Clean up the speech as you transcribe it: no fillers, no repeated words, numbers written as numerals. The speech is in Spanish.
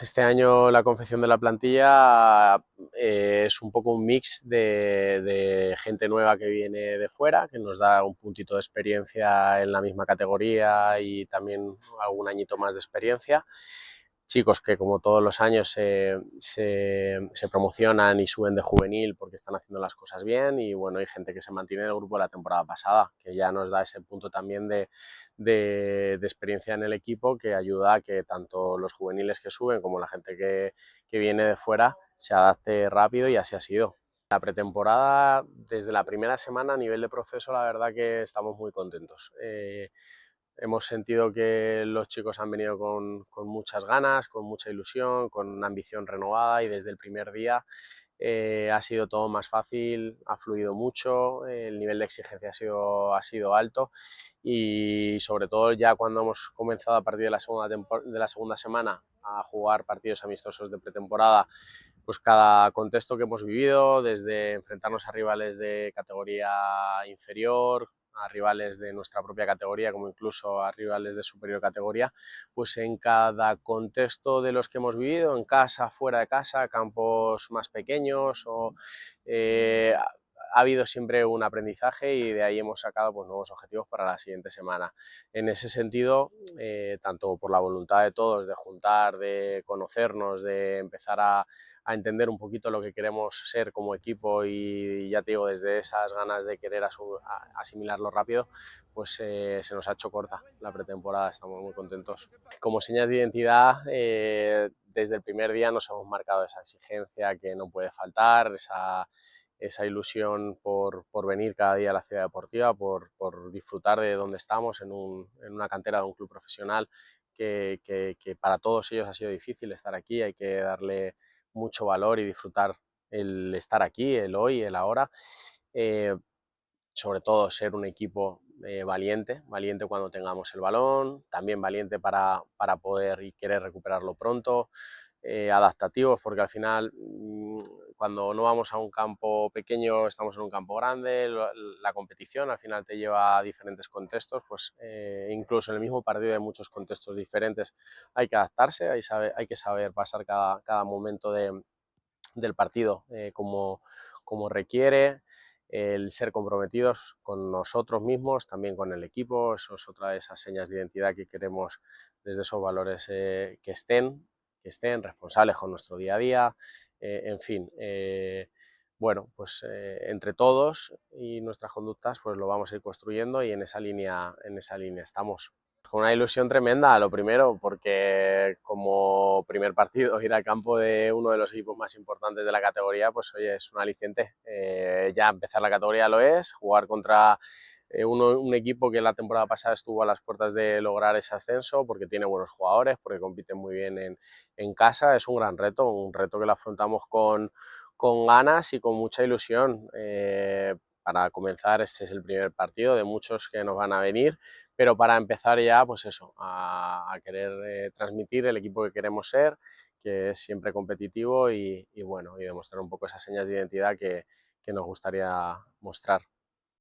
Este año la confección de la plantilla es un poco un mix de gente nueva que viene de fuera, que nos da un puntito de experiencia en la misma categoría y también algún añito más de experiencia. Chicos que como todos los años se promocionan y suben de juvenil porque están haciendo las cosas bien, y bueno, hay gente que se mantiene en el grupo de la temporada pasada, que ya nos da ese punto también de experiencia en el equipo, que ayuda a que tanto los juveniles que suben como la gente que viene de fuera se adapte rápido, y así ha sido. La pretemporada, desde la primera semana a nivel de proceso, la verdad que estamos muy contentos. Hemos sentido que los chicos han venido con muchas ganas, con mucha ilusión, con una ambición renovada, y desde el primer día ha sido todo más fácil, ha fluido mucho, el nivel de exigencia ha sido alto, y sobre todo ya cuando hemos comenzado a partir de la segunda semana a jugar partidos amistosos de pretemporada, pues cada contexto que hemos vivido, desde enfrentarnos a rivales de categoría inferior, a rivales de nuestra propia categoría, como incluso a rivales de superior categoría, pues en cada contexto de los que hemos vivido, en casa, fuera de casa, campos más pequeños, ha habido siempre un aprendizaje, y de ahí hemos sacado pues nuevos objetivos para la siguiente semana. En ese sentido, tanto por la voluntad de todos de juntar, de conocernos, de empezar a entender un poquito lo que queremos ser como equipo, y ya te digo, desde esas ganas de querer asimilarlo rápido, pues se nos ha hecho corta la pretemporada, estamos muy contentos. Como señas de identidad, desde el primer día nos hemos marcado esa exigencia que no puede faltar, esa ilusión por venir cada día a la ciudad deportiva, por disfrutar de donde estamos, en una cantera de un club profesional, que para todos ellos ha sido difícil estar aquí. Hay que darle mucho valor y disfrutar el estar aquí, el hoy, el ahora. Eh, Sobre todo ser un equipo valiente, valiente cuando tengamos el balón, también valiente para poder y querer recuperarlo pronto, adaptativos, porque al final cuando no vamos a un campo pequeño estamos en un campo grande, la competición al final te lleva a diferentes contextos, pues incluso en el mismo partido hay muchos contextos diferentes, hay que adaptarse, hay que saber pasar cada momento del partido como requiere, el ser comprometidos con nosotros mismos, también con el equipo. Eso es otra de esas señas de identidad que queremos, desde esos valores, que estén responsables con nuestro día a día, en fin. Bueno, pues entre todos y nuestras conductas pues lo vamos a ir construyendo, y en esa línea estamos. Con una ilusión tremenda, lo primero, porque como primer partido ir al campo de uno de los equipos más importantes de la categoría, pues oye, es un aliciente. Ya empezar la categoría lo es, jugar contra un equipo que la temporada pasada estuvo a las puertas de lograr ese ascenso, porque tiene buenos jugadores, porque compiten muy bien en casa, es un reto que lo afrontamos con ganas y con mucha ilusión. Para comenzar, este es el primer partido de muchos que nos van a venir, pero para empezar ya, pues eso, a querer transmitir el equipo que queremos ser, que es siempre competitivo, y bueno, y demostrar un poco esas señas de identidad que nos gustaría mostrar.